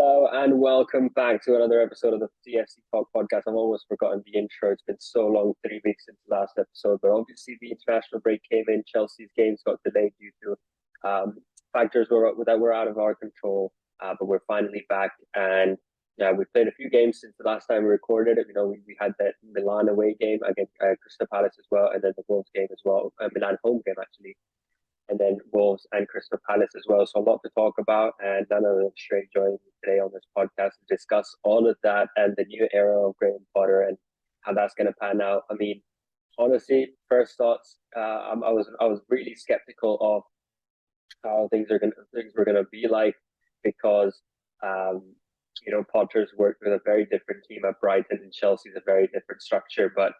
Hello and welcome back to another episode of the CFCTALK podcast. I've almost forgotten the intro. It's been so long, 3 weeks since the last episode. But obviously, the international break came in. Chelsea's games got delayed due to factors that were out of our control. But we're finally back, and yeah, we've played a few games since the last time we recorded it. We had that Milan away game against Crystal Palace as well, and then the Wolves game as well. Milan home game actually, and then Wolves and Crystal Palace as well. So a lot to talk about, and none other than Shrey joining me today on this podcast to discuss all of that and the new era of Graham Potter and how that's going to pan out. I mean, honestly, first thoughts, I was really skeptical of how things were gonna be like because Potter's worked with a very different team at Brighton, and Chelsea's a very different structure, but.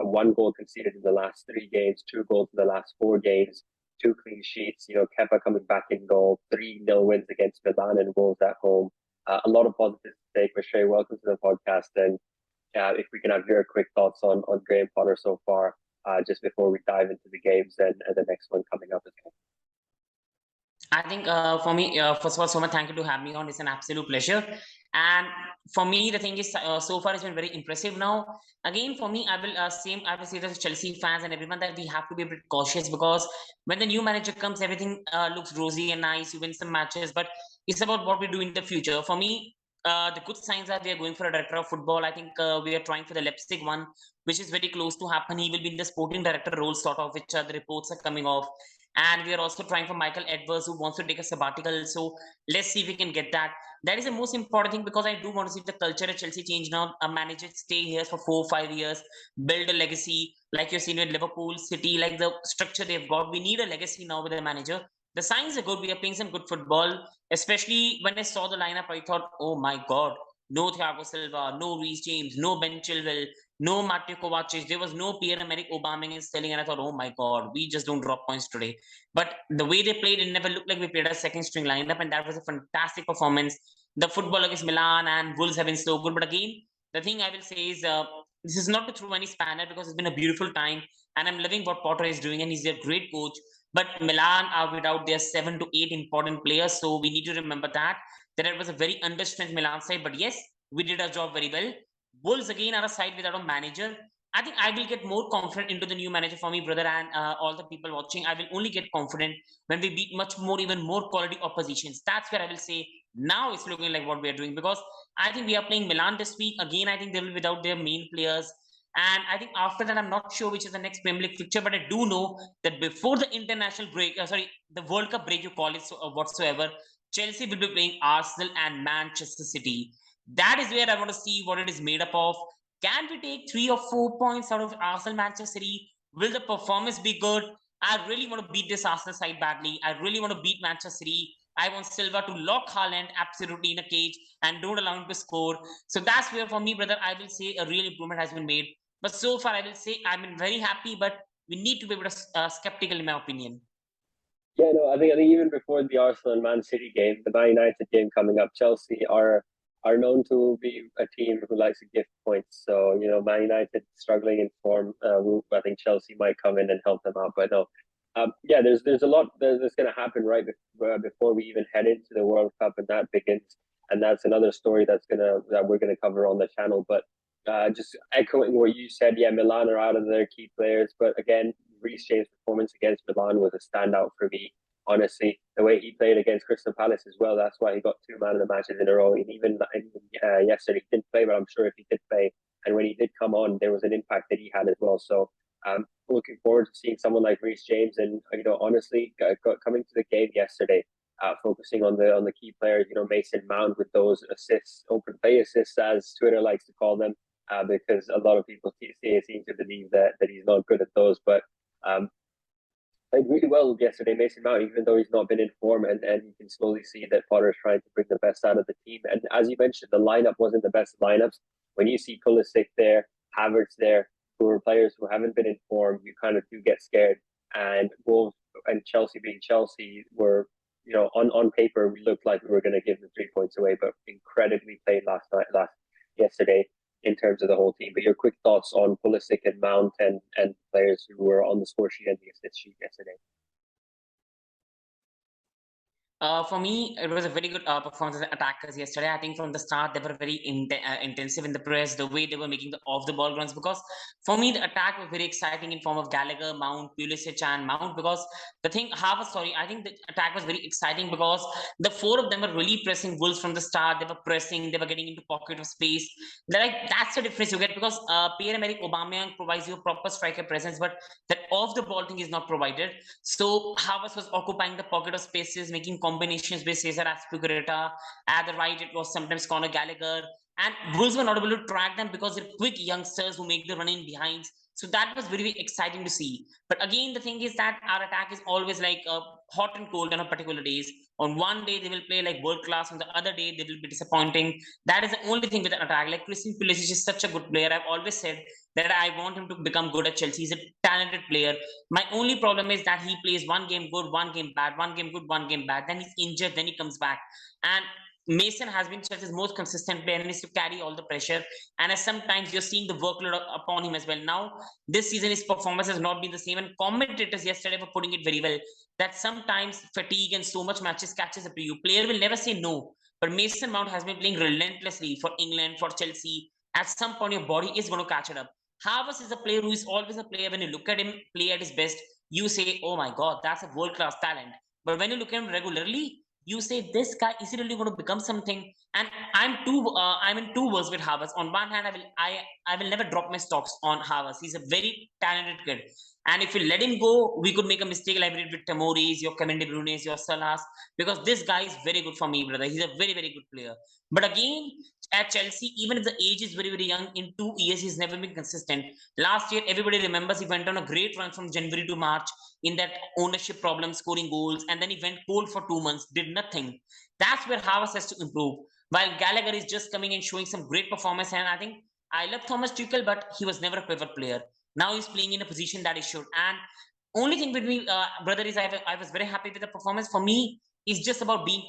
One goal conceded in the last 3 games, 2 goals in the last 4 games, 2 clean sheets, Kepa coming back in goal, 3-0 wins against Milan and Wolves at home. A lot of positives to take. Shrey, welcome to the podcast. And if we can have your quick thoughts on Graham Potter so far, just before we dive into the games and the next one coming up as well. I think for me, first of all, Soma, thank you to have me on. It's an absolute pleasure. And for me, the thing is, so far it's been very impressive. Now, again, for me, I will say to Chelsea fans and everyone that we have to be a bit cautious, because when the new manager comes, everything looks rosy and nice. You win some matches, but it's about what we do in the future. For me, the good signs are we are going for a director of football. I think we are trying for the Leipzig one, which is very close to happen. He will be in the sporting director role, sort of, which the reports are coming off. And we are also trying for Michael Edwards, who wants to take a sabbatical. So let's see if we can get that. That is the most important thing, because I do want to see the culture at Chelsea change now. A manager stay here for 4 or 5 years, build a legacy, like you've seen with Liverpool, City, like the structure they've got. We need a legacy now with a manager. The signs are good. We are playing some good football. Especially when I saw the lineup, I thought, oh my God, no Thiago Silva, no Reece James, no Ben Chilwell, no Mateo Kovacic. There was no Pierre-Emerick Aubameyang in Sterling, and I thought, oh my God, we just don't drop points today. But the way they played, it never looked like we played a second string lineup, and that was a fantastic performance. The football against Milan and Wolves have been so good. But again, the thing I will say is this is not to throw any spanner, because it's been a beautiful time, and I'm loving what Potter is doing, and he's a great coach. But Milan are without their 7 to 8 important players, so we need to remember that it was a very understrength Milan side. But yes, we did our job very well. Wolves again are a side without a manager. I think I will get more confident into the new manager. For me, brother, and all the people watching, I will only get confident when we beat even more quality oppositions. That's where I will say now it's looking like what we are doing, because I think we are playing Milan this week. Again, I think they will be without their main players. And I think after that, I'm not sure which is the next Premier League fixture, but I do know that before the international break, the World Cup break, you call it whatsoever, Chelsea will be playing Arsenal and Manchester City. That is where I want to see what it is made up of. Can we take 3 or 4 points out of Arsenal, Manchester City? Will the performance be good? I really want to beat this Arsenal side badly. I really want to beat Manchester City. I want Silva to lock Haaland absolutely in a cage and don't allow him to score. So that's where, for me, brother, I will say a real improvement has been made. But so far, I will say I've been very happy, but we need to be a bit skeptical, in my opinion. Yeah, no, I think even before the Arsenal and Man City game, the Man United game coming up, Chelsea are known to be a team who likes to gift points. So, Man United struggling in form. I think Chelsea might come in and help them out. But no, there's a lot that's going to happen right before we even head into the World Cup, and that begins. And that's another story that we're gonna cover on the channel. But just echoing what you said, yeah, Milan are out of their key players, but again, Reece James' performance against Milan was a standout for me. Honestly, the way he played against Crystal Palace as well, that's why he got 2 man of the matches in a row. And even yesterday, he didn't play, but I'm sure if he did play, and when he did come on, there was an impact that he had as well. So looking forward to seeing someone like Reece James. And honestly, coming to the game yesterday, focusing on the key players, Mason Mount with those assists, open play assists, as Twitter likes to call them, because a lot of people seem to believe that he's not good at those. But played really well yesterday, Mason Mount, even though he's not been in form, and you can slowly see that Potter is trying to bring the best out of the team. And as you mentioned, the lineup wasn't the best lineups. When you see Pulisic there, Havertz there, who are players who haven't been in form, you kind of do get scared. And Wolves and Chelsea being Chelsea were, on paper, we looked like we were going to give the 3 points away, but incredibly played yesterday in terms of the whole team. But your quick thoughts on Pulisic and Mount and players who were on the score sheet and the assist sheet yesterday? For me, it was a very good performance as attackers yesterday. I think from the start, they were very intensive in the press, the way they were making the off-the-ball runs. Because for me, the attack was very exciting in form of Gallagher, Mount, Pulisic, and Mount. Because I think the attack was very exciting because the four of them were really pressing Wolves from the start. They were pressing, they were getting into pocket of space. They're like, that's the difference you get because Pierre-Emerick Aubameyang provides you a proper striker presence, but that off-the-ball thing is not provided. So Havertz was occupying the pocket of spaces, making combinations with Cesar Azpilicueta. At the right, it was sometimes Conor Gallagher. And Wolves were not able to track them because they're quick youngsters who make the run in behind. So that was very, very exciting to see. But again, the thing is that our attack is always like hot and cold on a particular days. On one day, they will play like world class. On the other day, they will be disappointing. That is the only thing with an attack. Like Christian Pulisic is such a good player. I've always said that I want him to become good at Chelsea. He's a talented player. My only problem is that he plays one game good, one game bad, one game good, one game bad. Then he's injured, then he comes back. And Mason has been Chelsea's most consistent player and needs to carry all the pressure. And as sometimes you're seeing the workload upon him as well. Now, this season, his performance has not been the same. And commentators yesterday were putting it very well that sometimes fatigue and so much matches catches up to you. Player will never say no. But Mason Mount has been playing relentlessly for England, for Chelsea. At some point, your body is going to catch it up. Havertz is a player who is always a player. When you look at him play at his best, you say, oh my God, that's a world-class talent. But when you look at him regularly, you say, this guy, is he really going to become something? And I'm in two words with Havertz. On one hand, I will never drop my stocks on Havertz. He's a very talented kid. And if we let him go, we could make a mistake like we did with Tamoris, your Kevin De Bruyne, your Salahs, because this guy is very good for me, brother. He's a very, very good player. But again, at Chelsea, even if the age is very, very young, in 2 years, he's never been consistent. Last year, everybody remembers he went on a great run from January to March in that ownership problem, scoring goals, and then he went cold for 2 months, did nothing. That's where Havertz has to improve. While Gallagher is just coming and showing some great performance, and I think I love Thomas Tuchel, but he was never a pivot player. Now he's playing in a position that he should. And only thing with me, brother, is I was very happy with the performance. For me, it's just about being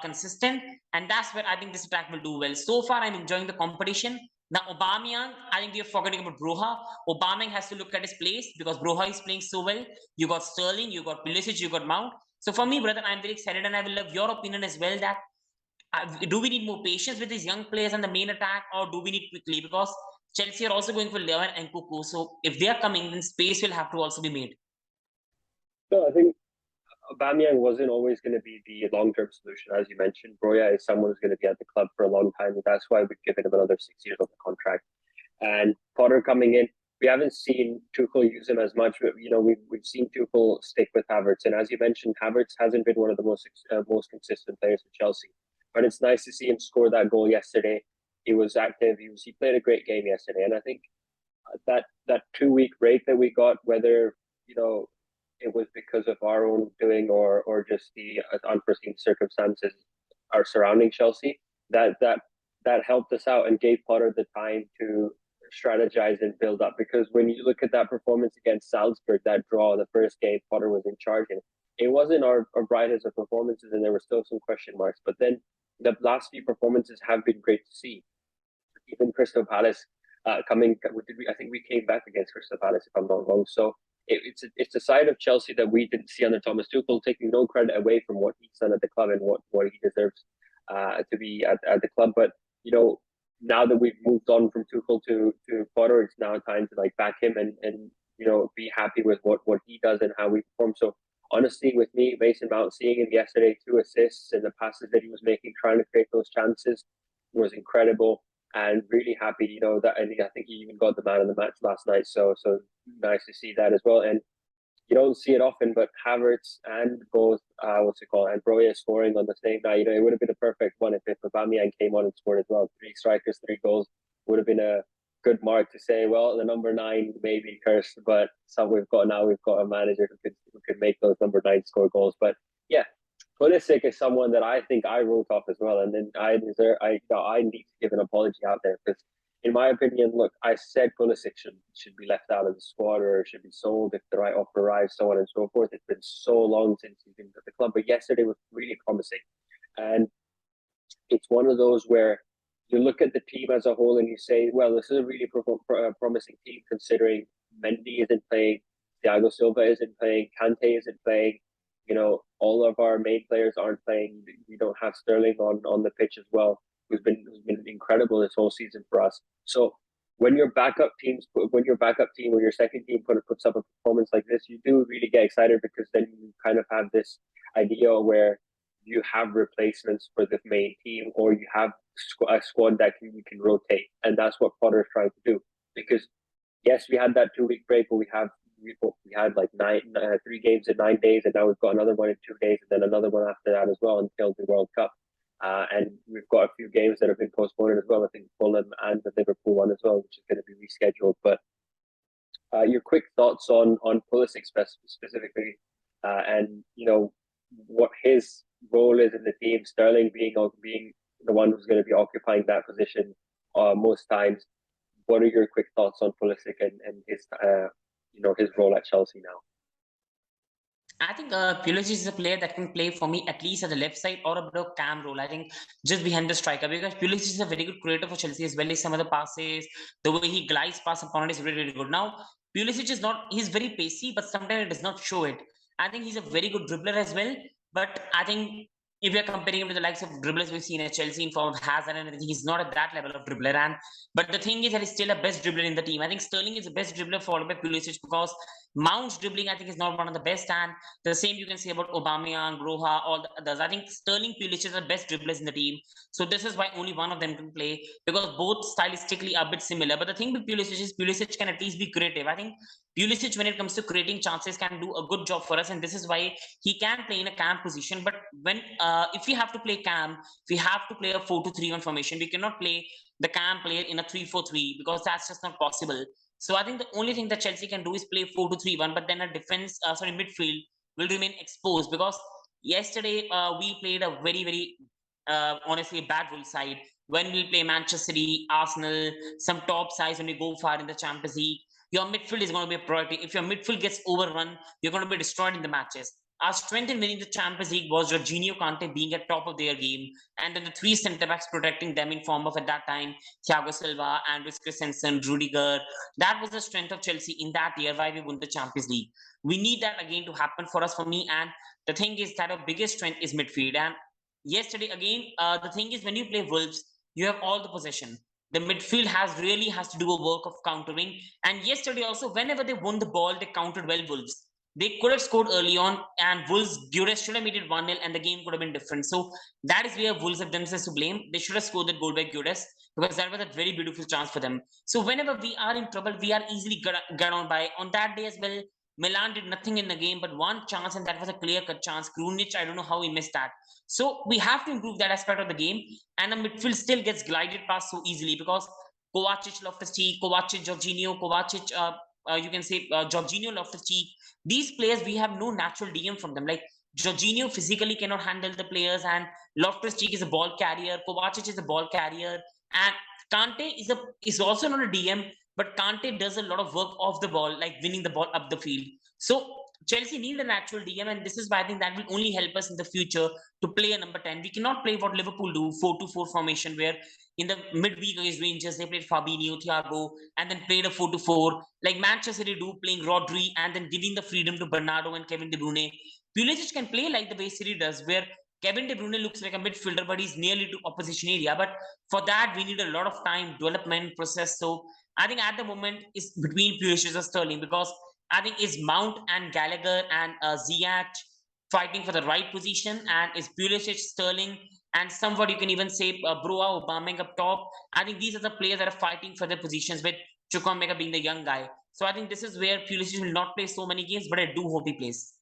consistent, and that's where I think this attack will do well. So far, I'm enjoying the competition. Now, Aubameyang, I think we are forgetting about Broha. Aubameyang has to look at his place because Broha is playing so well. You got Sterling, you got Pulisic, you got Mount. So for me, brother, I'm very excited, and I will love your opinion as well. That do we need more patience with these young players on the main attack, or do we need quickly? Because Chelsea are also going for Levan and Kuku. So if they are coming, then space will have to also be made. So I think Aubameyang wasn't always going to be the long-term solution, as you mentioned. Broya is someone who's going to be at the club for a long time, and that's why we've given him another 6 years on the contract. And Potter coming in, we haven't seen Tuchel use him as much. You know, we've seen Tuchel stick with Havertz, and as you mentioned, Havertz hasn't been one of the most consistent players for Chelsea. But it's nice to see him score that goal yesterday. He was active. He played a great game yesterday, and I think that 2 week break that we got, whether it was because of our own doing or just the unforeseen circumstances are surrounding Chelsea, that helped us out and gave Potter the time to strategize and build up. Because when you look at that performance against Salzburg, that draw, the first game Potter was in charge in, it wasn't our brightest of performances, and there were still some question marks. But then the last few performances have been great to see. Even Crystal Palace I think we came back against Crystal Palace, if I'm not wrong. So it's a side of Chelsea that we didn't see under Thomas Tuchel, taking no credit away from what he's done at the club and what he deserves to be at the club. But now that we've moved on from Tuchel to Potter, it's now time to like back him and be happy with what he does and how we perform. So honestly, with me, Mason Mount, seeing him yesterday, 2 assists and the passes that he was making, trying to create those chances, was incredible. And really happy, that I think he even got the man of the match last night. So nice to see that as well. And you don't see it often, but Havertz and both and Broya scoring on the same night. It would have been a perfect one if Aubameyang came on and scored as well. 3 strikers, 3 goals would have been a good mark to say, well, the number 9 may be cursed, but we've got a manager who could make those number 9 score goals. But yeah, Pulisic is someone that I think I wrote off as well, and then I need to give an apology out there, because in my opinion, look, I said Pulisic should be left out of the squad or should be sold if the right offer arrives, so on and so forth. It's been so long since he's been at the club, but yesterday was really promising, and it's one of those where you look at the team as a whole and you say, well, this is a really promising team, considering Mendy isn't playing, Thiago Silva isn't playing, Kante isn't playing. all of our main players aren't playing. We don't have Sterling on the pitch as well, who's been incredible this whole season for us. So when your backup team or your second team puts up a performance like this, you do really get excited, because then you kind of have this idea where you have replacements for the main team, or you have a squad that you can rotate, and that's what Potter's trying to do. Because yes, we had that 2 week break, but we had like 3 games in 9 days, and now we've got another one in 2 days, and then another one after that as well until the World Cup. And we've got a few games that have been postponed as well. I think Fulham and the Liverpool one as well, which is going to be rescheduled. But your quick thoughts on Pulisic specifically, and what his role is in the team. Sterling being the one who's going to be occupying that position most times. What are your quick thoughts on Pulisic and his his role at Chelsea now? I think Pulisic is a player that can play for me at least at the left side or a bit of cam role. I think just behind the striker, because Pulisic is a very good creator for Chelsea as well as some of the passes. The way he glides past opponent is really, really good. Now, Pulisic is he's very pacey, but sometimes it does not show it. I think he's a very good dribbler as well. But I think if we are comparing him to the likes of dribblers we've seen at Chelsea in form of Hazard and everything, he's not at that level of dribbler. But the thing is that he's still a best dribbler in the team. I think Sterling is the best dribbler followed by Pulisic, because Mount's dribbling, I think, is not one of the best. And the same you can say about Aubameyang, Groha, all the others. I think Sterling, Pulisic are the best dribblers in the team. So this is why only one of them can play, because both stylistically are a bit similar. But the thing with Pulisic is Pulisic can at least be creative. I think Pulisic, when it comes to creating chances, can do a good job for us, and this is why he can play in a cam position. But when if we have to play cam, we have to play a 4-2-3-1 formation. We cannot play the cam player in a 3-4-3, because that's just not possible. So I think the only thing that Chelsea can do is play 4-2-3-1, but then a midfield will remain exposed, because yesterday we played a very, very honestly bad Wolves side. When we play Manchester City, Arsenal, some top sides, when we go far in the Champions League, your midfield is going to be a priority. If your midfield gets overrun, you're going to be destroyed in the matches. Our strength in winning the Champions League was Jorginho, Kante being at top of their game, and then the 3 centre-backs protecting them in form of, at that time, Thiago Silva, Andres Christensen, Rudiger. That was the strength of Chelsea in that year, why we won the Champions League. We need that again to happen for me, and the thing is that our biggest strength is midfield. And yesterday, again, the thing is when you play Wolves, you have all the possession. The midfield has to do a work of countering. And yesterday also, whenever they won the ball, they countered well Wolves. They could have scored early on, and Wolves, Gyökeres should have made it 1-0, and the game could have been different. So that is where Wolves have themselves to blame. They should have scored that goal by Gyökeres, because that was a very beautiful chance for them. So whenever we are in trouble, we are easily get on by. On that day as well, Milan did nothing in the game but one chance, and that was a clear-cut chance. Krunic, I don't know how he missed that. So we have to improve that aspect of the game, and the midfield still gets glided past so easily, because Kovacic, Loftus-Cheek, Kovacic, Jorginho, Kovacic, you can say Jorginho, Loftus-Cheek. These players, we have no natural DM from them. Like Jorginho physically cannot handle the players, and Loftus-Cheek is a ball carrier, Kovacic is a ball carrier, and Kante is also not a DM, but Kante does a lot of work off the ball, like winning the ball up the field. So Chelsea need a natural DM, and this is why I think that will only help us in the future to play a number 10. We cannot play what Liverpool do, 4-2-4 formation, where in the midweek against Rangers, they played Fabinho, Thiago, and then played a 4-4, like Manchester City do, playing Rodri, and then giving the freedom to Bernardo and Kevin De Bruyne. Pulisic can play like the way City does, where Kevin De Bruyne looks like a midfielder, but he's nearly to opposition area. But for that, we need a lot of time, development process. So I think at the moment it's between Pulisic and Sterling, because I think it's Mount and Gallagher and Ziyech fighting for the right position, and it's Pulisic, Sterling, and somewhat you can even say Broa, Aubameyang up top. I think these are the players that are fighting for their positions, with Chukwuemeka being the young guy. So I think this is where Pulisic will not play so many games, but I do hope he plays.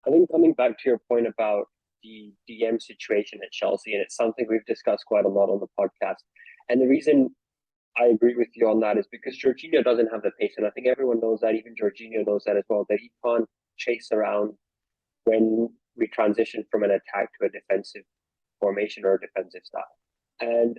I think coming back to your point about the DM situation at Chelsea, and it's something we've discussed quite a lot on the podcast. And the reason I agree with you on that is because Jorginho doesn't have the pace, and I think everyone knows that. Even Jorginho knows that as well, that he can't chase around when we transition from an attack to a defensive formation or a defensive style. And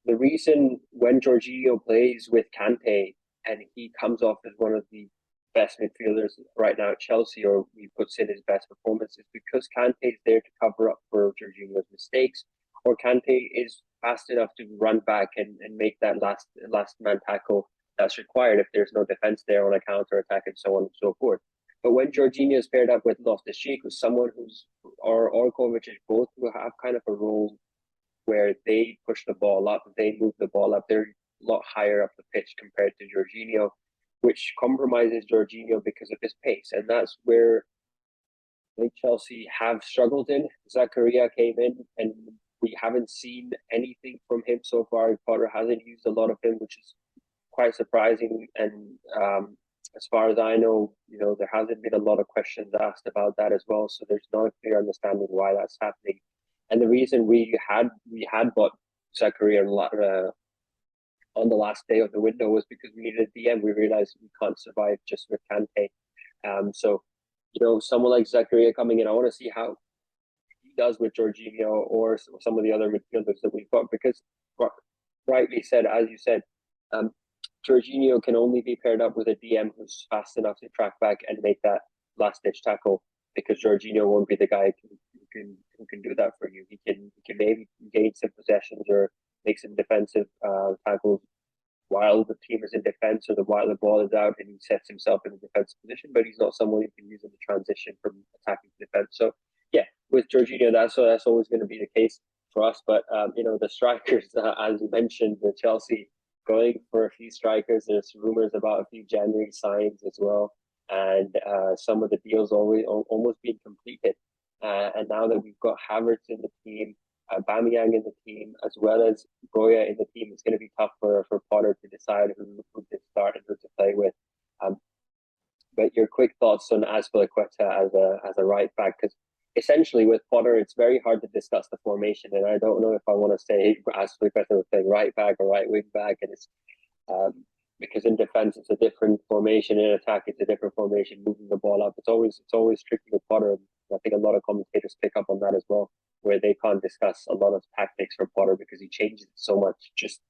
the reason when Jorginho plays with Kante and he comes off as one of the best midfielders right now at Chelsea, or he puts in his best performances, because Kante is there to cover up for Jorginho's mistakes, or Kante is fast enough to run back and make that last man tackle that's required if there's no defense there on a counter attack and so on and so forth. But when Jorginho is paired up with Loftus-Cheek, who's someone or Kovacic, both who have kind of a role where they push the ball up, they move the ball up, they're a lot higher up the pitch compared to Jorginho, which compromises Jorginho because of his pace. And that's where I think Chelsea have struggled in. Zakaria came in and we haven't seen anything from him so far. Potter hasn't used a lot of him, which is quite surprising. And as far as I know, there hasn't been a lot of questions asked about that as well. So there's not a clear understanding why that's happening. And the reason we had bought Zakaria on the last day of the window was because we needed a DM. We realized we can't survive just with Kante. So someone like Zakaria coming in, I want to see how he does with Jorginho or some of the other midfielders that we've got, because rightly said, as you said, Jorginho can only be paired up with a DM who's fast enough to track back and make that last-ditch tackle, because Jorginho won't be the guy who can do that for you. He can maybe gain some possessions or make some defensive tackles while the team is in defense or while the ball is out, and he sets himself in a defensive position, but he's not someone you can use in the transition from attacking to defense. So yeah, with Jorginho, that's always going to be the case for us. But the strikers, as you mentioned, with Chelsea going for a few strikers, there's rumors about a few January signs as well, and some of the deals almost being completed. And now that we've got Havertz in the team, Aubameyang in the team, as well as Goya in the team, it's going to be tough for Potter to decide who to start and who to play with. But your quick thoughts on Azpilicueta as a right back, because essentially with Potter, it's very hard to discuss the formation, and I don't know if I want to say Azpilicueta was playing right back or right wing back, and it's because in defense it's a different formation, in attack it's a different formation, moving the ball up. It's always tricky with Potter. I think a lot of commentators pick up on that as well, where they can't discuss a lot of tactics for Potter because he changes so much just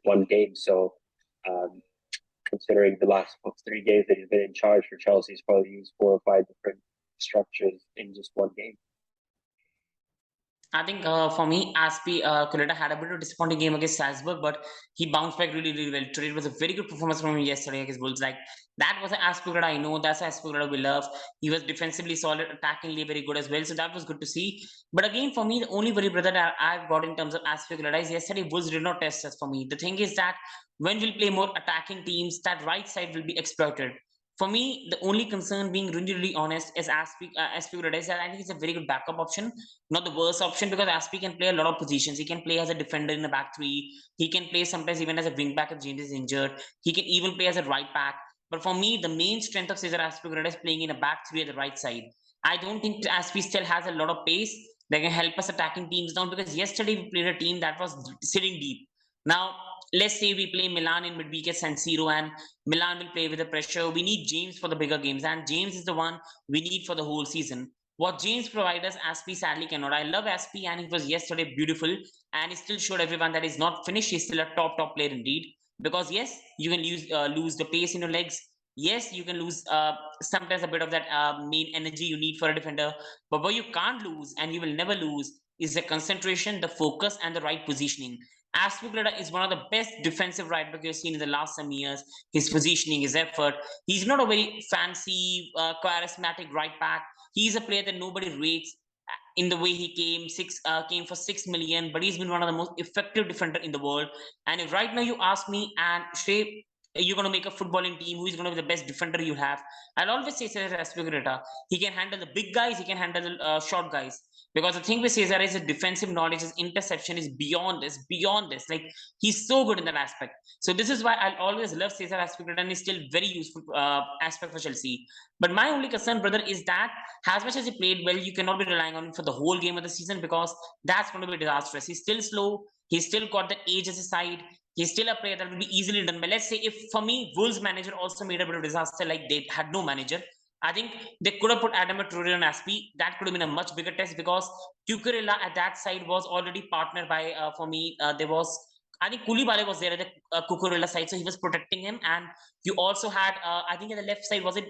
one game. So considering the last 3 games that he's been in charge for Chelsea, he's probably used 4 or 5 different structures in just one game. I think for me, Azpilicueta had a bit of a disappointing game against Salzburg, but he bounced back really, really well. Today it was a very good performance from him yesterday against Wolves. Like, that was an Azpilicueta I know. That's an Azpilicueta we love. He was defensively solid, attackingly very good as well. So that was good to see. But again, for me, the only worry, brother, that I've got in terms of Azpilicueta is yesterday Wolves did not test us for me. The thing is that when we'll play more attacking teams, that right side will be exploited. For me, the only concern, being really, really honest, is Azpilicueta is that I think it's a very good backup option, not the worst option, because Azpi can play a lot of positions. He can play as a defender in the back three. He can play sometimes even as a wing back if James is injured. He can even play as a right back. But for me, the main strength of Cesar Azpilicueta is playing in a back three at the right side. I don't think Azpi still has a lot of pace that can help us attacking teams down, because yesterday we played a team that was sitting deep. Now, let's say we play Milan in midweek at San Siro, and Milan will play with the pressure. We need James for the bigger games, and James is the one we need for the whole season. What James provides us, Azpi sadly cannot. I love Azpi, and he was yesterday beautiful, and he still showed everyone that he's not finished. He's still a top player indeed. Because yes, you can lose the pace in your legs. Yes, you can lose sometimes a bit of that main energy you need for a defender. But what you can't lose, and you will never lose, is the concentration, the focus, and the right positioning. Azpilicueta is one of the best defensive right back you've seen in the last some years. His positioning, his effort. He's not a very fancy, charismatic right back. He's a player that nobody rates in the way he came for 6 million, but he's been one of the most effective defender in the world. And if right now you ask me, and Shrey, you're going to make a footballing team, who is going to be the best defender you have, I'll always say Cesar Azpilicueta. He can handle the big guys, he can handle the short guys. Because the thing with Cesar is his defensive knowledge, his interception is beyond this. Like, he's so good in that aspect. So this is why I'll always love Cesar Azpilicueta, and he's still very useful aspect for Chelsea. But my only concern, brother, is that as much as he played well, you cannot be relying on him for the whole game of the season, because that's going to be disastrous. He's still slow. He's still got the age as a side. He's still a player that will be easily done. But let's say if, for me, Wolves manager also made a bit of disaster, like they had no manager, I think they could have put Adam Traore on Azpi. That could have been a much bigger test, because Cucurella at that side was already partnered by, for me, there was, I think Koulibaly was there at the Cucurella side, so he was protecting him. And you also had, I think at the left side, was it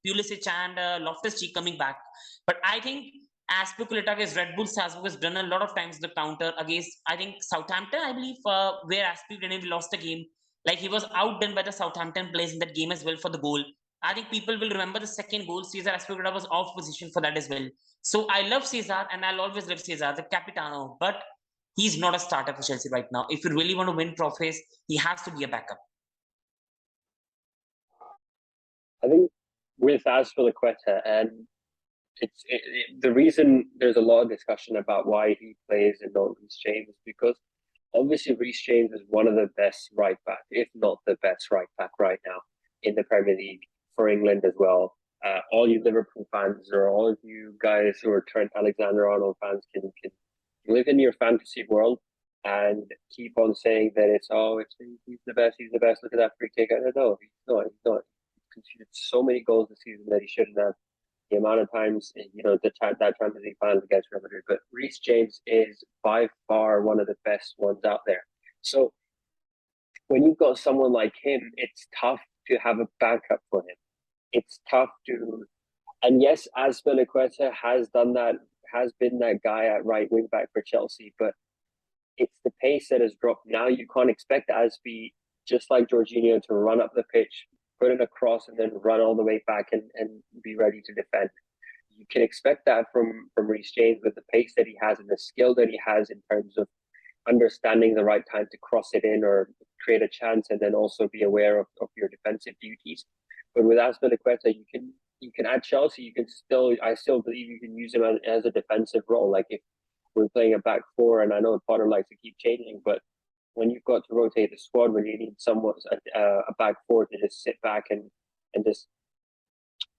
Pulisic and Loftus-Cheek coming back. But I think Azpilicueta against Red Bull Salzburg has done a lot of times the counter against, I think, Southampton, I believe, where Azpilicueta lost the game. Like, he was outdone by the Southampton players in that game as well for the goal. I think people will remember the second goal. Cesar Azpilicueta was off position for that as well. So I love Cesar and I'll always love Cesar, the Capitano, but he's not a starter for Chelsea right now. If you really want to win trophies, he has to be a backup. I think with Azpilicueta, and the reason there's a lot of discussion about why he plays and not Reece James is because obviously Reece James is one of the best right back, if not the best right back right now in the Premier League for England as well. All you Liverpool fans or all of you guys who are Trent Alexander-Arnold fans can live in your fantasy world and keep on saying that he's the best, look at that free kick. I don't know, he's not. He conceded so many goals this season that he shouldn't have. The amount of times, that Champions League final against Real Madrid, but Reece James is by far one of the best ones out there. So when you've got someone like him, it's tough to have a backup for him. It's tough to, and yes, Azpilicueta has done that, has been that guy at right wing back for Chelsea, but it's the pace that has dropped. Now you can't expect Azpi, just like Jorginho, to run up the pitch, put in a cross, and then run all the way back and be ready to defend. You can expect that from Reece James with the pace that he has and the skill that he has in terms of understanding the right time to cross it in or create a chance, and then also be aware of your defensive duties. But with Azpilicueta, you can at Chelsea, I still believe you can use him as a defensive role. Like if we're playing a back four, and I know Potter likes to keep changing, but when you've got to rotate the squad, when you need someone a back four to just sit back and just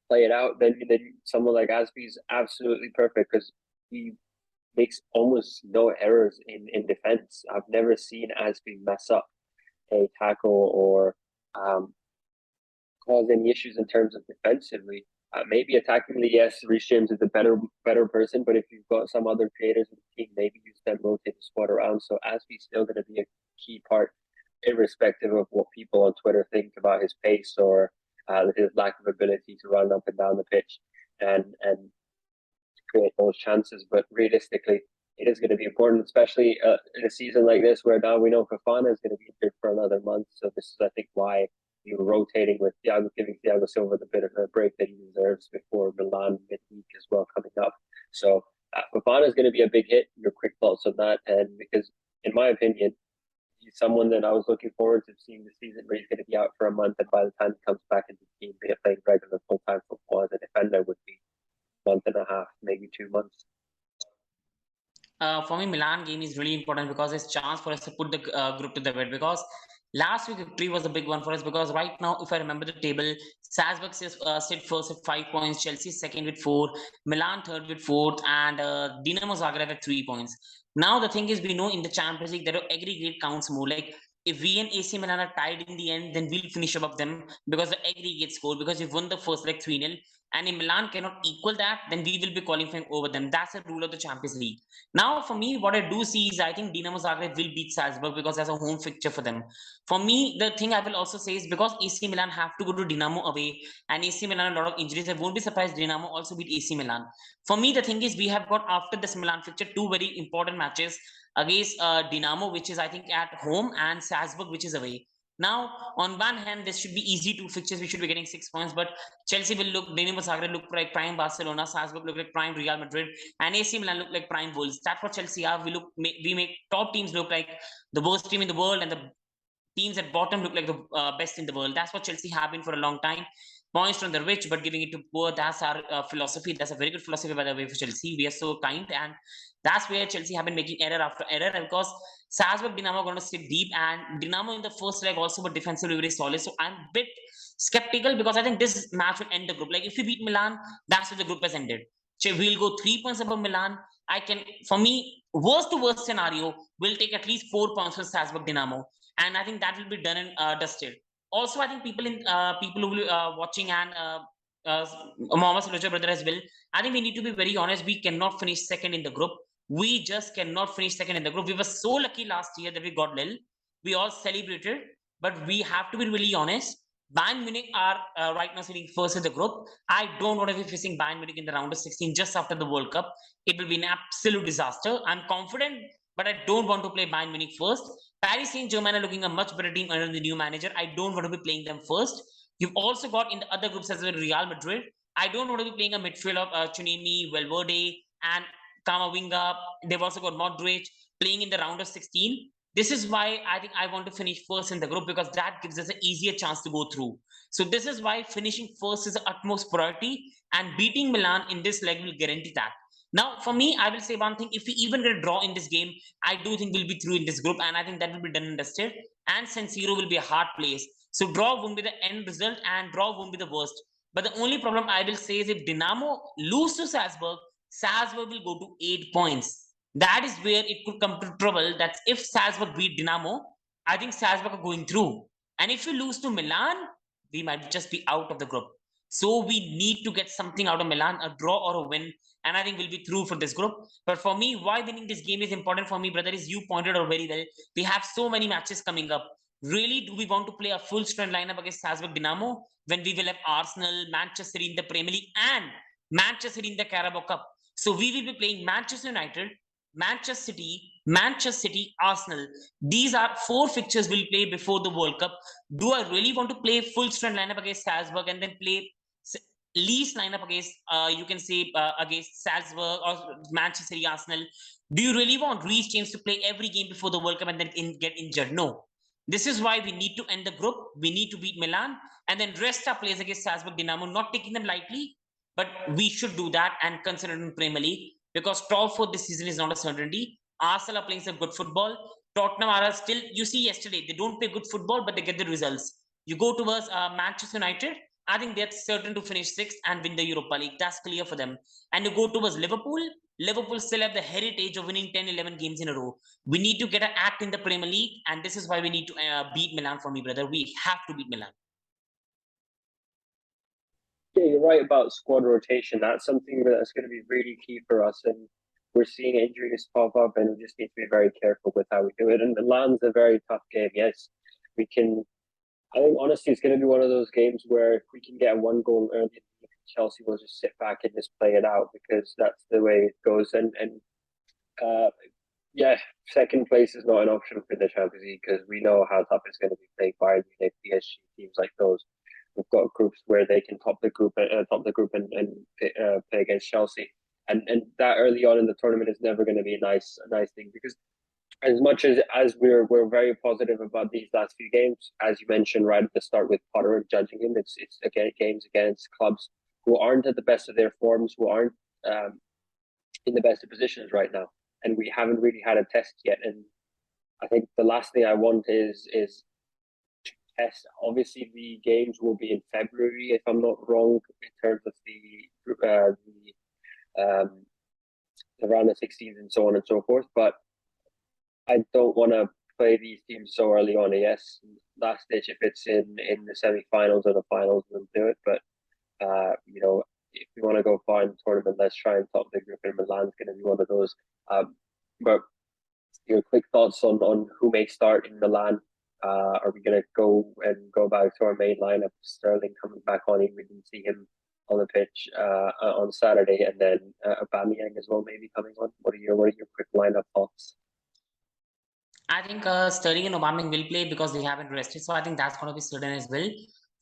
play it out, then someone like Azpi is absolutely perfect because he makes almost no errors in defense. I've never seen Azpi mess up a tackle or cause any issues in terms of defensively. Maybe attackingly, yes, Reece James is a better person, but if you've got some other creators in the team, maybe use them, rotate the squad around. So Azpi's still going to be a key part, irrespective of what people on Twitter think about his pace or his lack of ability to run up and down the pitch and create those chances. But realistically, it is going to be important, especially in a season like this where now we know Fofana is going to be injured for another month. So this is, I think, why you were rotating with Thiago, giving Thiago Silva the bit of a break that he deserves before Milan midweek as well coming up. So Fofana is going to be a big hit. Your quick thoughts on that? And because, in my opinion, he's someone that I was looking forward to seeing the season where he's going to be out for a month, and by the time he comes back into the team, playing regular full-time football as a defender would be a month and a half, maybe 2 months. For me, Milan game is really important because it's a chance for us to put the group to the bed, because last week victory was a big one for us, because right now, if I remember the table, Salzburg sit first at 5 points, Chelsea second with 4, Milan third with 4, and Dinamo Zagreb at 3 points. Now the thing is, we know in the Champions League, there are aggregate counts more. Like if we and AC Milan are tied in the end, then we'll finish above them because the aggregate score, because we've won the first leg 3-0. And if Milan cannot equal that, then we will be qualifying over them. That's the rule of the Champions League. Now, for me, what I do see is I think Dinamo Zagreb will beat Salzburg because that's a home fixture for them. For me, the thing I will also say is because AC Milan have to go to Dinamo away, and AC Milan a lot of injuries, I won't be surprised Dinamo also beat AC Milan. For me, the thing is we have got after this Milan fixture 2 very important matches against Dinamo, which is I think at home, and Salzburg, which is away. Now, on one hand, this should be easy 2 fixtures. We should be getting 6 points, but Chelsea will look, Dinamo Zagreb look like prime Barcelona, Salzburg look like prime Real Madrid, and AC Milan look like prime Wolves. That's what Chelsea are. We make top teams look like the worst team in the world, and the teams at bottom look like the best in the world. That's what Chelsea have been for a long time. Points from the rich, but giving it to poor. That's our philosophy. That's a very good philosophy, by the way, for Chelsea. We are so kind, and that's where Chelsea have been making error after error. And because Salzburg, Dinamo are going to sit deep, and Dinamo in the first leg also, but defensively very solid. So I'm a bit skeptical because I think this match will end the group. Like if we beat Milan, that's where the group has ended. So we'll go 3 points above Milan. For me, worst to worst scenario, we'll take at least 4 points for Salzburg Dinamo, and I think that will be done and dusted. Also, I think people who will be watching, and Mohammad Salocha brother as well, I think we need to be very honest. We cannot finish second in the group. We just cannot finish second in the group. We were so lucky last year that we got Lille. We all celebrated, but we have to be really honest. Bayern Munich are right now sitting first in the group. I don't want to be facing Bayern Munich in the round of 16 just after the World Cup. It will be an absolute disaster. I'm confident, but I don't want to play Bayern Munich first. Paris Saint-Germain are looking a much better team under the new manager. I don't want to be playing them first. You've also got in the other groups as well Real Madrid. I don't want to be playing a midfield of Chunemi, Valverde, and Kamavinga. They've also got Modric playing in the round of 16. This is why I think I want to finish first in the group, because that gives us an easier chance to go through. So this is why finishing first is the utmost priority, and beating Milan in this leg will guarantee that. Now, for me, I will say one thing: if we even get a draw in this game, I do think we'll be through in this group, and I think that will be done and dusted. And San Siro will be a hard place. So draw won't be the end result, and draw won't be the worst. But the only problem I will say is if Dinamo lose to Salzburg, Salzburg will go to 8 points. That is where it could come to trouble. That's if Salzburg beat Dinamo, I think Salzburg are going through. And if you lose to Milan, we might just be out of the group. So we need to get something out of Milan, a draw or a win, and I think we'll be through for this group. But for me, why winning this game is important for me, brother, is you pointed out very well. We have so many matches coming up. Really, do we want to play a full strength lineup against Salzburg Dinamo when we will have Arsenal, Manchester in the Premier League, and Manchester in the Carabao Cup? So we will be playing Manchester United, Manchester City, Arsenal. These are 4 fixtures we'll play before the World Cup. Do I really want to play full strength lineup against Salzburg and then play least lineup against you can say against Salzburg or Manchester City, Arsenal? Do you really want Reece James to play every game before the World Cup and then get injured? No. This is why we need to end the group. We need to beat Milan and then rest our players against Salzburg Dinamo, not taking them lightly, but we should do that and consider it in Premier League, because top 4 this season is not a certainty. Arsenal are playing some good football. Tottenham are still, you see yesterday, they don't play good football, but they get the results. You go towards Manchester United, I think they're certain to finish 6th and win the Europa League. That's clear for them. And you go towards Liverpool. Liverpool still have the heritage of winning 10, 11 games in a row. We need to get an act in the Premier League, and this is why we need to beat Milan for me, brother. We have to beat Milan. Yeah, you're right about squad rotation. That's something that's going to be really key for us. And we're seeing injuries pop up, and we just need to be very careful with how we do it. And Milan's a very tough game. Yes, we can. I think honestly, it's going to be one of those games where if we can get 1 goal early, Chelsea will just sit back and just play it out, because that's the way it goes. And yeah, second place is not an option for the Champions League, because we know how tough it's going to be playing Bayern Munich, PSG, teams like those. We've got groups where they can top the group and play against Chelsea. And that early on in the tournament is never going to be a nice thing, because as much as we're very positive about these last few games, as you mentioned right at the start with Potter and judging him, it's again games against clubs who aren't at the best of their forms, who aren't in the best of positions right now, and we haven't really had a test yet. And I think the last thing I want is to test. Obviously, the games will be in February, if I'm not wrong, in terms of the round of 16 and so on and so forth, but I don't want to play these teams so early on. Yes, last ditch, if it's in the semi-finals or the finals, we'll do it. But you know, if we want to go far in the tournament, let's try and top the group. And Milan's going to be one of those. But your quick thoughts on who may start in Milan? Are we going to go back to our main lineup? Sterling coming back on, we didn't see him on the pitch on Saturday, and then Aubameyang as well, maybe coming on. What are your quick lineup thoughts? I think Sterling and Aubameyang will play because they haven't rested. So I think that's going to be certain as well.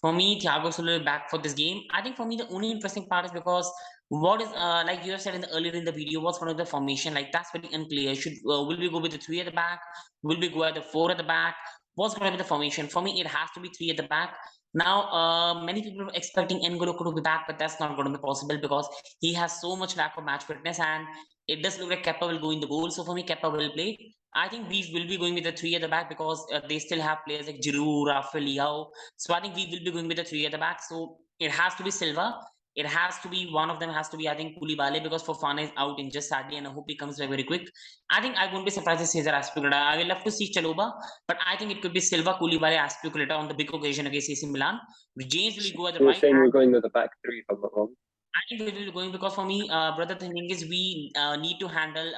For me, Thiago Silva will be back for this game. I think for me, the only interesting part is because what is, like you have said earlier in the video, what's one of the formation? Like, that's very unclear. Will we go with the 3 at the back? Will we go at the 4 at the back? What's going to be the formation? For me, it has to be 3 at the back. Now, many people are expecting N'Golo to be back, but that's not going to be possible because he has so much lack of match fitness, and it does look like Kepa will go in the goal. So for me, Kepa will play. I think we will be going with the 3 at the back because they still have players like Giroud, Rafael Leao. So I think we will be going with the 3 at the back. So it has to be Silva. It has to be one of them. Has to be, I think, Koulibaly, because Fofana is out injured sadly, and I hope he comes back very quick. I think I won't be surprised if Cesar Azpilicueta. I will love to see Chalobah, but I think it could be Silva, Koulibaly, Azpilicueta on the big occasion against AC Milan. James will go at the right. Saying we're going with the back 3, if I'm not wrong. I think we will be going because for me, brother, the thing is we need to handle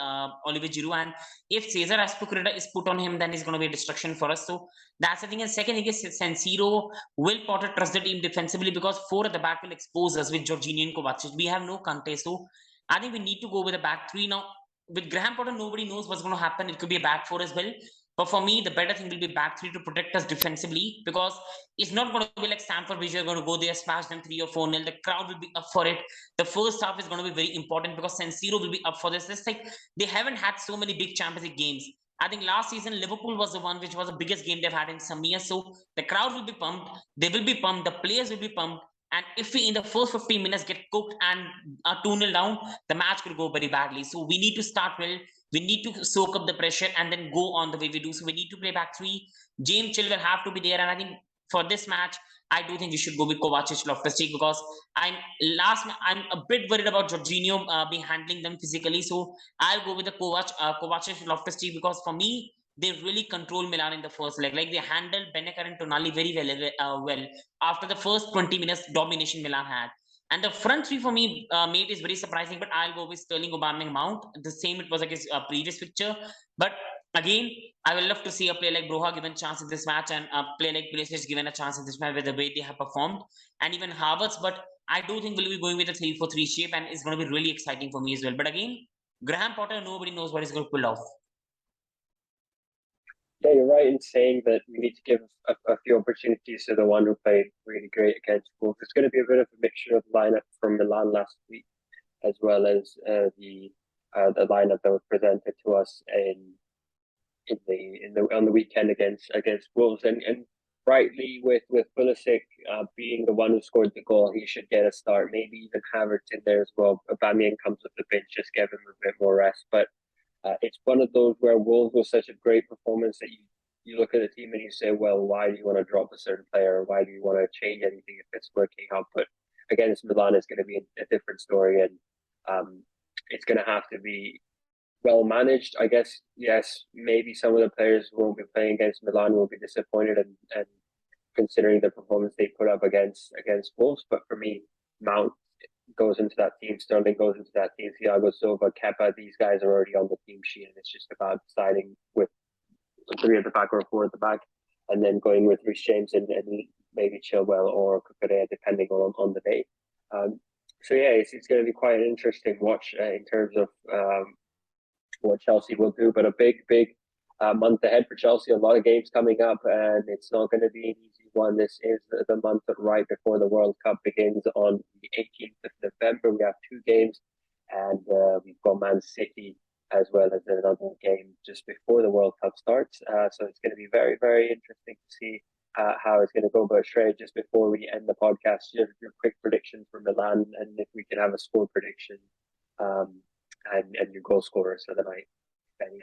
Olivier Giroud, and if Cesar Azpilicueta is put on him, then it's going to be a destruction for us. So that's the thing. And second thing is San Siro. Will Potter trust the team defensively, because 4 at the back will expose us with Jorginho and Kovacic. We have no Kante, so I think we need to go with a back 3 now. With Graham Potter, nobody knows what's going to happen. It could be a back 4 as well. But for me, the better thing will be back three to protect us defensively, because it's not going to be like Stamford Bridge. You're going to go there, smash them 3 or 4-0. The crowd will be up for it. The first half is going to be very important because San Siro will be up for this. It's like they haven't had so many big Champions League games. I think last season Liverpool was the one which was the biggest game they've had in some years. So the crowd will be pumped. They will be pumped. The players will be pumped. And if we in the first 15 minutes get cooked and are 2-0 down, the match could go very badly. So we need to start well. We need to soak up the pressure and then go on the way we do. So we need to play back three. James Chill will have to be there. And I think for this match, I do think we should go with Kovacic, Loftus-Cheek, because I'm a bit worried about Jorginho being handling them physically. So I'll go with the Kovacic, Loftus-Cheek, because for me, they really control Milan in the first leg. Like they handled Benacer and Tonali very well. After the first 20 minutes domination Milan had. And the front three for me, mate, is very surprising, but I'll go with Sterling, Aubameyang, Mount. The same it was against a previous picture. But again, I will love to see a player like Broha given a chance in this match, and a player like Pulisic given a chance in this match with the way they have performed, and even Havertz. But I do think we'll be going with a 3-4-3 shape, and it's going to be really exciting for me as well. But again, Graham Potter, nobody knows what he's going to pull off. Yeah, you're right in saying that we need to give a few opportunities to the one who played really great against Wolves. It's going to be a bit of a mixture of lineup from Milan last week, as well as the lineup that was presented to us on the weekend against Wolves, and rightly with Pulisic being the one who scored the goal, he should get a start. Maybe even Havertz in there as well. Aubameyang comes off the bench, just give him a bit more rest, but. It's one of those where Wolves was such a great performance that you look at the team and you say, well, why do you want to drop a certain player? Or why do you want to change anything if it's working out? But against Milan, it's going to be a different story, and it's going to have to be well managed. I guess, yes, maybe some of the players who will be playing against Milan will be disappointed, and considering the performance they put up against Wolves. But for me, Mount goes into that team, Sterling goes into that team, Thiago Silva, Kepa, these guys are already on the team sheet, and it's just about deciding with 3 at the back or 4 at the back, and then going with Reece James and maybe Chilwell or Cucurella, depending on the day. So yeah, it's going to be quite an interesting watch in terms of what Chelsea will do, but a big month ahead for Chelsea. A lot of games coming up, and it's not going to be an easy one. This is the month right before the World Cup begins on the 18th of November. We have 2 games, and we've got Man City as well as another game just before the World Cup starts. So it's going to be very, very interesting to see how it's going to go. But Shrey, just before we end the podcast, your quick prediction for Milan, and if we can have a score prediction and your goal scorers for the night, Benny.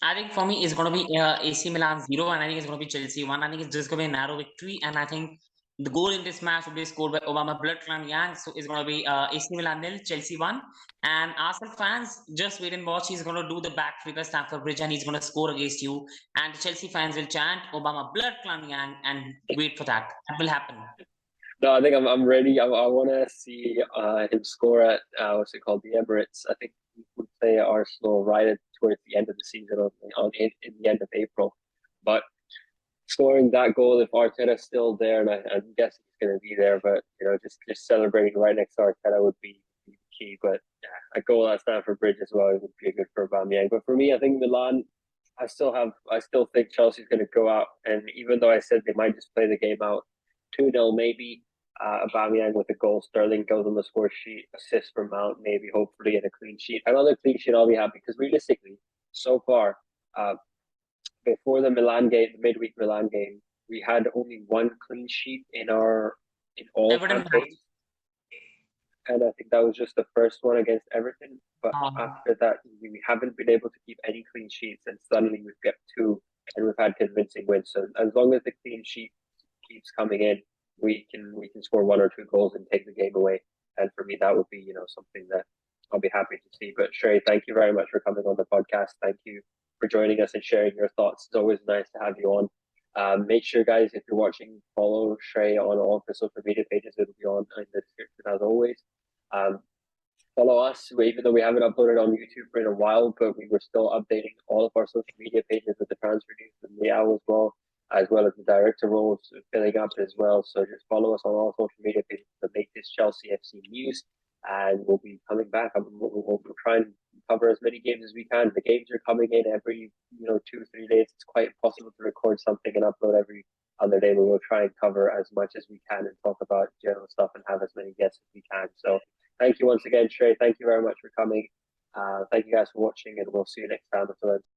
I think for me, it's going to be AC Milan 0, and I think it's going to be Chelsea 1. I think it's just going to be a narrow victory, and I think the goal in this match will be scored by Obama Blood Clan Yang. So it's going to be AC Milan 0, Chelsea 1. And Arsenal fans, just wait and watch. He's going to do the back flip at Stamford Bridge, and he's going to score against you. And the Chelsea fans will chant Obama Blood Clan Yang, and wait for that. That will happen. No, I think I'm ready. I want to see him score at what's it called, the Emirates. I think we play Arsenal right towards the end of the season, in the end of April. But scoring that goal, if Arteta's still there, and I'm guessing he's going to be there, but just celebrating right next to Arteta would be key. But yeah, a goal at Stamford Bridge as well would be good for Aubameyang. But for me, I think Milan. I still think Chelsea's going to go out, and even though I said they might just play the game out 2-0 maybe. Aubameyang with a goal, Sterling goes on the score sheet, assist from Mount, maybe hopefully, and a clean sheet. Another clean sheet, I'll be happy, because realistically, so far, before the Milan game, the midweek Milan game, we had only 1 clean sheet in all campaigns, and I think that was just the first one against Everton. But after that, we haven't been able to keep any clean sheets, and suddenly we've got 2, and we've had convincing wins. So as long as the clean sheet keeps coming in, we can score 1 or 2 goals and take the game away. And for me, that would be something that I'll be happy to see. But Shrey, thank you very much for coming on the podcast. Thank you for joining us and sharing your thoughts. It's always nice to have you on. Make sure, guys, if you're watching, follow Shrey on all of the social media pages. It'll be on in the description as always. Follow us, even though we haven't uploaded on YouTube for a while, but we were still updating all of our social media pages with the transfer news and the hour as well as the director roles filling up as well. So just follow us on all social media pages, the latest Chelsea FC news, and we'll be coming back. We'll try and cover as many games as we can. The games are coming in every 2-3 days. It's quite impossible to record something and upload every other day, but we'll try and cover as much as we can and talk about general stuff and have as many guests as we can. So thank you once again, Shrey. Thank you very much for coming. Thank you guys for watching, and we'll see you next time. Until then.